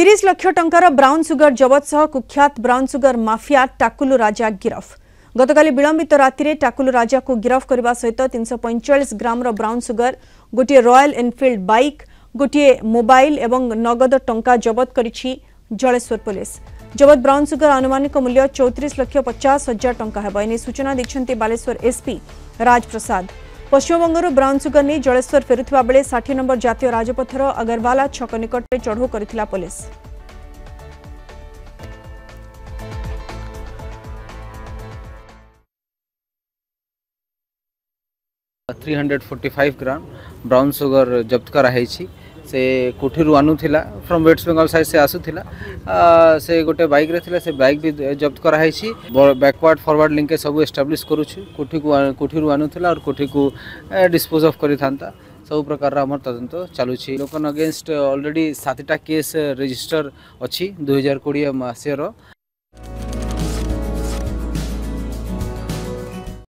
30 lakh टंकार brown sugar जबत सह कुख्यात brown sugar mafia टाकुलु राजा गिरफ। गतकाली विलंबित राति टाकुलु राजा को गिरफ करने सहित 345 ग्राम ब्राउन सुगर, गोटे रॉयल एनफिल्ड बाइक, गोटे मोबाइल एवं नगद टंका जबत करिछि जलेश्वर पुलिस। जबत ब्राउन सुगर आनुमानिक मूल्य 34,50,000 टंका है। एने सूचना दैछन्ति बालेश्वर एसपी राजप्रसाद। पश्चिमबंगर ब्राउन सुगर नहीं जलेश्वर फेरुवा बेले 60 नंबर जातीय राजपथर अगरवाला छक निकट में चढ़ऊ करथिला पुलिस। $345 ग्राम ब्राउन सुगर जब्त कराई से कोठी आनुला फ्रॉम वेस्ट बेंगल साइड से आसूला से गोटे बाइक रे थिला से बाइक भी जब्त कराई बैकवर्ड फॉरवर्ड लिंकेज सब एस्टाब्लिश करुछु कोठी आनुला और कोठी को डिस्पोज ऑफ करि थांता सब प्रकार आम तदंत चलुछि। लोकन अगेंस्ट ऑलरेडी 7टा केस रजिस्टर अच्छी 2020 मसीहार।